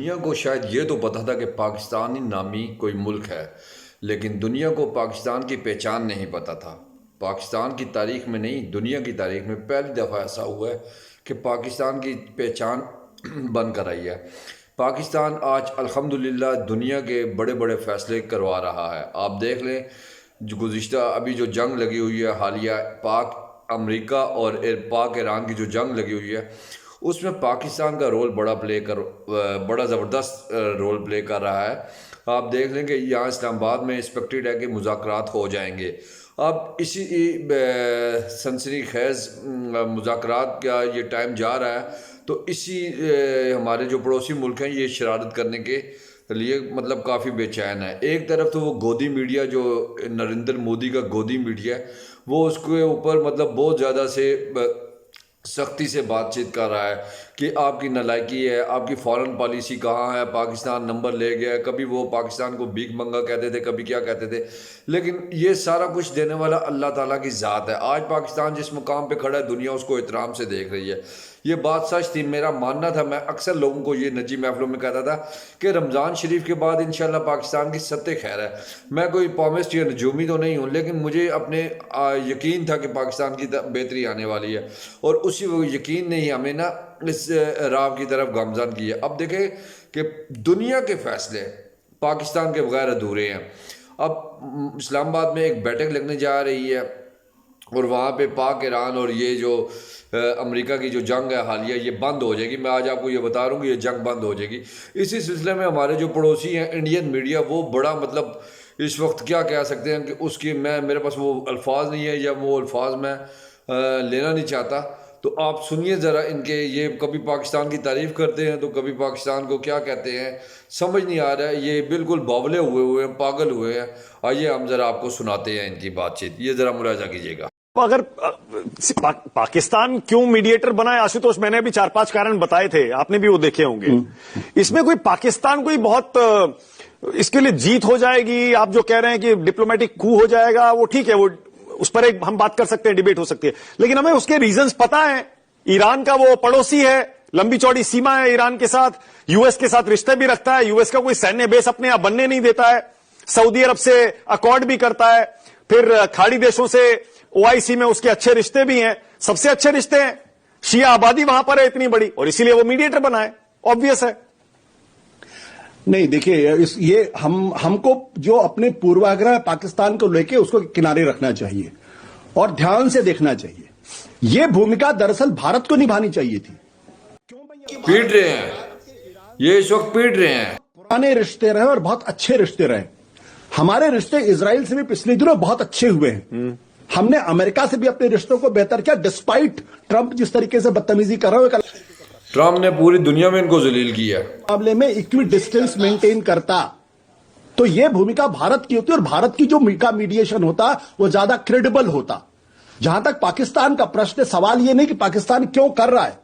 दुनिया को शायद ये तो पता था कि पाकिस्तानी नामी कोई मुल्क है, लेकिन दुनिया को पाकिस्तान की पहचान नहीं पता था। पाकिस्तान की तारीख में नहीं, दुनिया की तारीख में पहली दफ़ा ऐसा हुआ है कि पाकिस्तान की पहचान बन कर आई है। पाकिस्तान आज अल्हम्दुलिल्लाह दुनिया के बड़े बड़े फैसले करवा रहा है। आप देख लें, जो गुज़िश्ता अभी जो जंग लगी हुई है हालिया, पाक अमेरिका और पाक ईरान की जो जंग लगी हुई है, उसमें पाकिस्तान का रोल बड़ा ज़बरदस्त रोल प्ले कर रहा है। आप देख लें कि यहाँ इस्लामाबाद में एक्सपेक्टेड है कि मुज़ाकरात हो जाएंगे। अब इसी सनसनीखेज़ मुज़ाकरात का ये टाइम जा रहा है, तो इसी हमारे जो पड़ोसी मुल्क हैं ये शरारत करने के लिए मतलब काफ़ी बेचैन है। एक तरफ तो वो गोदी मीडिया, जो नरेंद्र मोदी का गोदी मीडिया है, वो उसके ऊपर मतलब बहुत ज़्यादा से सख्ती से बातचीत कर रहा है कि आपकी नालायकी है, आपकी फॉरेन पॉलिसी कहाँ है, पाकिस्तान नंबर ले गया है। कभी वो पाकिस्तान को भीख मंगा कहते थे, कभी क्या कहते थे, लेकिन ये सारा कुछ देने वाला अल्लाह ताला की ज़ात है। आज पाकिस्तान जिस मुकाम पे खड़ा है, दुनिया उसको एहतराम से देख रही है। ये बात सच थी, मेरा मानना था। मैं अक्सर लोगों को ये निजी महफिलों में कहता था कि रमज़ान शरीफ के बाद इंशाल्लाह पाकिस्तान की सत्ते खैर है। मैं कोई पॉमिस्ट या नजूमी तो नहीं हूँ, लेकिन मुझे अपने यकीन था कि पाकिस्तान की बेहतरी आने वाली है, और उसी वो यकीन ने ही हमें ना इस राह की तरफ गामजन किया। अब देखें कि दुनिया के फैसले पाकिस्तान के बगैर अधूरे हैं। अब इस्लामाबाद में एक बैठक लगने जा रही है, और वहाँ पे पाक ईरान और ये जो अमेरिका की जो जंग है हालिया, ये बंद हो जाएगी। मैं आज आपको ये बता रहा हूँ कि ये जंग बंद हो जाएगी। इसी सिलसिले में हमारे जो पड़ोसी हैं इंडियन मीडिया, वो बड़ा मतलब इस वक्त क्या कह सकते हैं कि उसकी मेरे पास वो अल्फाज नहीं है, या वो अल्फाज मैं लेना नहीं चाहता। तो आप सुनिए ज़रा इनके, ये कभी पाकिस्तान की तारीफ़ करते हैं तो कभी पाकिस्तान को क्या कहते हैं, समझ नहीं आ रहा है। ये बिल्कुल बावले हुए हैं, पागल हुए हैं। आइए हम ज़रा आपको सुनाते हैं इनकी बातचीत, ये ज़रा मुलाजा कीजिएगा। तो अगर पाकिस्तान क्यों मीडिएटर बना है आशुतोष, मैंने अभी 4-5 कारण बताए थे, आपने भी वो देखे होंगे। इसमें कोई पाकिस्तान कोई बहुत इसके लिए जीत हो जाएगी, आप जो कह रहे हैं कि डिप्लोमेटिक कू हो जाएगा, वो ठीक है, वो उस पर एक हम बात कर सकते हैं, डिबेट हो सकती है, लेकिन हमें उसके रीजंस पता है। ईरान का वो पड़ोसी है, लंबी चौड़ी सीमा है ईरान के साथ, यूएस के साथ रिश्ते भी रखता है, यूएस का कोई सैन्य बेस अपने यहां बनने नहीं देता है, सऊदी अरब से अकॉर्ड भी करता है, फिर खाड़ी देशों से ओआईसी में उसके अच्छे रिश्ते भी हैं, सबसे अच्छे रिश्ते हैं, शिया आबादी वहां पर है इतनी बड़ी, और इसीलिए वो मीडिएटर बना है, ऑब्वियस है। नहीं, देखिए, ये हमको जो अपने पूर्वाग्रह पाकिस्तान को लेके उसको किनारे रखना चाहिए और ध्यान से देखना चाहिए। ये भूमिका दरअसल भारत को निभानी चाहिए थी। पीट रहे हैं, ये इस वक्त पीट रहे हैं। पुराने रिश्ते रहे और बहुत अच्छे रिश्ते रहे। हमारे रिश्ते इजराइल से भी पिछले दिनों बहुत अच्छे हुए हैं। हमने अमेरिका से भी अपने रिश्तों को बेहतर किया, डिस्पाइट ट्रंप जिस तरीके से बदतमीजी कर रहा है। ट्रंप ने पूरी दुनिया में इनको जलील किया है। मामले में इक्वी डिस्टेंस मेंटेन करता, तो यह भूमिका भारत की होती और भारत की जो मीडिएशन होता वो ज्यादा क्रेडिबल होता। जहां तक पाकिस्तान का प्रश्न, सवाल यह नहीं कि पाकिस्तान क्यों कर रहा है,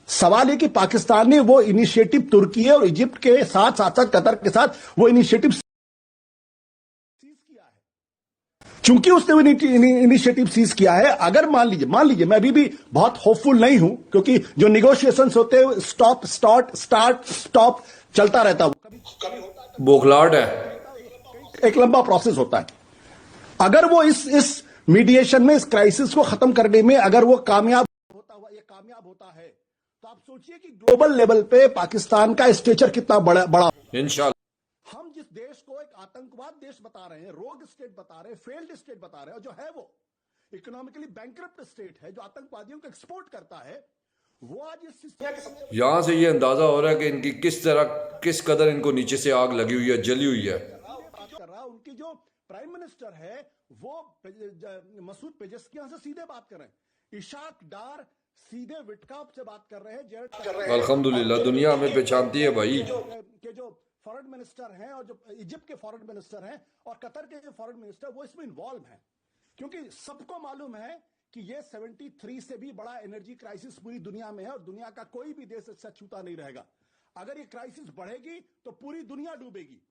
सवाल यह कि पाकिस्तान ने वो इनिशिएटिव तुर्की और इजिप्ट के साथ साथ कतर के साथ वो इनिशिएटिव चूंकि उसने इनिशिएटिव सीज किया है। अगर मान लीजिए मैं अभी भी बहुत होपफुल नहीं हूं, क्योंकि जो निगोशिएशंस होते हैं स्टॉप स्टार्ट स्टॉप चलता रहता है, बोखलाहट है, एक लंबा प्रोसेस होता है। अगर वो इस मीडिएशन में, इस क्राइसिस को खत्म करने में अगर वो कामयाब होता है, तो आप सोचिए कि ग्लोबल लेवल पे पाकिस्तान का स्टेचर कितना बड़ा। इंशाल्लाह। हम जिस देश को एक आतंकवाद देश बता रहे हैं, रोग स्टेट बता रहे हैं, फेल्ड स्टेट बता रहे हैं, और जो है वो इकोनॉमिकली बैंकरप्ट स्टेट है, जो आतंकवादियों को एक्सपोर्ट करता है, वो आज इस यहां से ये अंदाजा हो रहा है कि इनकी किस कदर इनको नीचे से आग लगी हुई है, जली हुई है। उनकी जो प्राइम मिनिस्टर है वो मसूद पेजेस्कियान से सीधे बात कर रहे हैं, इशाक डार सीधे विटकाप से बात कर रहे हैं। अल्हम्दुलिल्लाह दुनिया हमें पहचानती है भाई। जो फॉरेन मिनिस्टर हैं और जो इजिप्ट के फॉरेन मिनिस्टर हैं और कतर के जो फॉरेन मिनिस्टर, वो इसमें इन्वॉल्व हैं, क्योंकि सबको मालूम है कि ये 73 से भी बड़ा एनर्जी क्राइसिस पूरी दुनिया में है, और दुनिया का कोई भी देश इससे छूता नहीं रहेगा। अगर ये क्राइसिस बढ़ेगी तो पूरी दुनिया डूबेगी।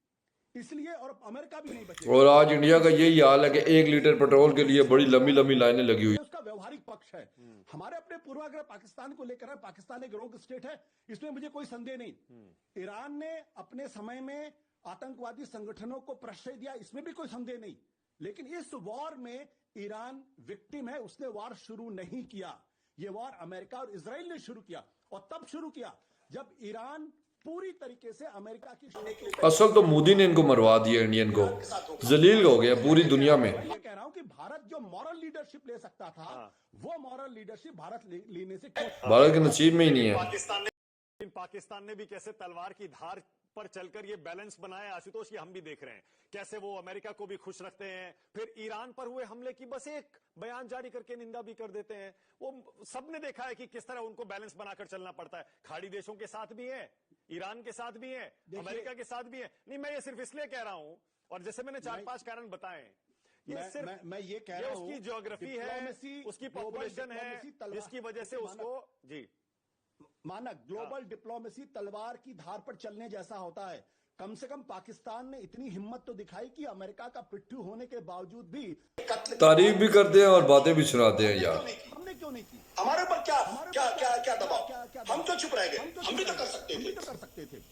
इसलिए और अमेरिका भी नहीं बचेगा। और आज इंडिया का यही हाल है कि 1 लीटर पेट्रोल के लिए बड़ी लंबी लंबी लाइनें लगी हुई। उसका व्यवहारिक पक्ष है। हमारे अपने पूर्वाग्रह पाकिस्तान को लेकर है, पाकिस्तान एक रोग स्टेट है, इसमें मुझे कोई संदेह नहीं। ईरान ने अपने समय में आतंकवादी संगठनों को प्रश्रय दिया, इसमें भी कोई संदेह नहीं। लेकिन इस वॉर में ईरान विक्टिम है, उसने वॉर शुरू नहीं किया। ये वॉर अमेरिका और इजराइल ने शुरू किया, और तब शुरू किया जब ईरान पूरी तरीके से अमेरिका की असल तो मोदी ने इनको मरवा दिया, इंडियन को जलील हो गया पूरी दुनिया में। मैं कह रहा हूं कि भारत जो मॉरल लीडरशिप ले सकता था, वो मॉरल लीडरशिप भारत लेने से भारत के नसीब में ही नहीं है। पाकिस्तान ने भी कैसे तलवार की धार पर चलकर ये बैलेंस बनाया आशुतोष, ये हम भी देख रहे हैं कैसे वो अमेरिका को भी खुश रखते हैं, फिर ईरान पर हुए हमले की बस एक बयान जारी करके निंदा भी कर देते हैं। वो सबने देखा है कि किस तरह उनको बैलेंस बनाकर चलना पड़ता है। खाड़ी देशों के साथ भी है, ईरान के साथ भी है, अमेरिका के साथ भी है। नहीं, मैं ये सिर्फ इसलिए कह रहा हूं, और जैसे मैंने 4-5 कारण बताए, मैं ये कह रहा हूं, उसकी ज्योग्राफी है, उसकी पॉपुलेशन है, जिसकी वजह से उसको जी माना ग्लोबल डिप्लोमेसी तलवार की धार पर चलने जैसा होता है। कम से कम पाकिस्तान ने इतनी हिम्मत तो दिखाई कि अमेरिका का पिट्ठू होने के बावजूद भी तारीफ भी करते हैं और बातें भी सुनाते हैं। यार हमने क्यों नहीं की? हमारे ऊपर क्या दबाव? हम क्यों चुप रह गए? हम भी तो कर सकते थे।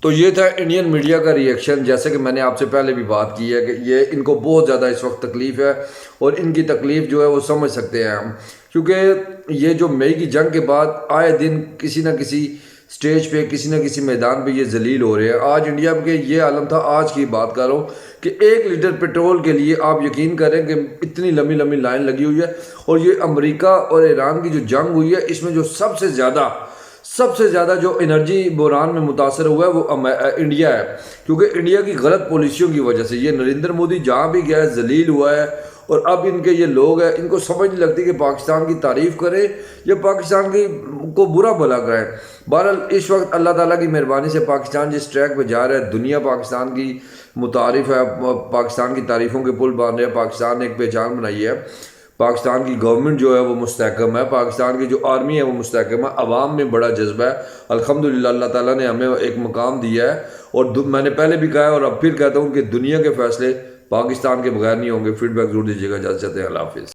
तो ये था इंडियन मीडिया का रिएक्शन। जैसे कि मैंने आपसे पहले भी बात की है कि ये इनको बहुत ज़्यादा इस वक्त तकलीफ़ है, और इनकी तकलीफ़ जो है वो समझ सकते हैं हम, क्योंकि ये जो मई की जंग के बाद आए दिन किसी न किसी स्टेज पे, किसी न किसी मैदान पे ये जलील हो रहे हैं। आज इंडिया के ये आलम था, आज की बात कर रहा हूँ कि 1 लीटर पेट्रोल के लिए आप यकीन करें कि इतनी लंबी लंबी लाइन लगी हुई है। और ये अमेरिका और ईरान की जो जंग हुई है, इसमें जो सबसे ज़्यादा जो एनर्जी बुरान में मुतासर हुआ है वो इंडिया है, क्योंकि इंडिया की गलत पॉलिसियों की वजह से ये नरेंद्र मोदी जहाँ भी गया है जलील हुआ है। और अब इनके ये लोग हैं, इनको समझ नहीं लगती कि पाकिस्तान की तारीफ़ करें या पाकिस्तान की को बुरा भला करें। बहरहाल इस वक्त अल्लाह ताला की मेहरबानी से पाकिस्तान जिस ट्रैक पे जा रहा है, दुनिया पाकिस्तान की मुतारिफ है, पाकिस्तान की तारीफ़ों के पुल बांध रहे हैं। पाकिस्तान ने एक पहचान बनाई है, पाकिस्तान की गवर्नमेंट जो है वो मुस्तहकम है, पाकिस्तान की जो आर्मी है वो मुस्तहकम है, अवाम में बड़ा जज्बा है। अल्हम्दुलिल्लाह अल्लाह ताला ने हमें एक मुकाम दिया है। और मैंने पहले भी कहा है और अब फिर कहता हूँ कि दुनिया के फैसले पाकिस्तान के बगैर नहीं होंगे। फीडबैक जरूर दीजिएगा। इजाज़त चाहते हैं, अल्लाह हाफिज़।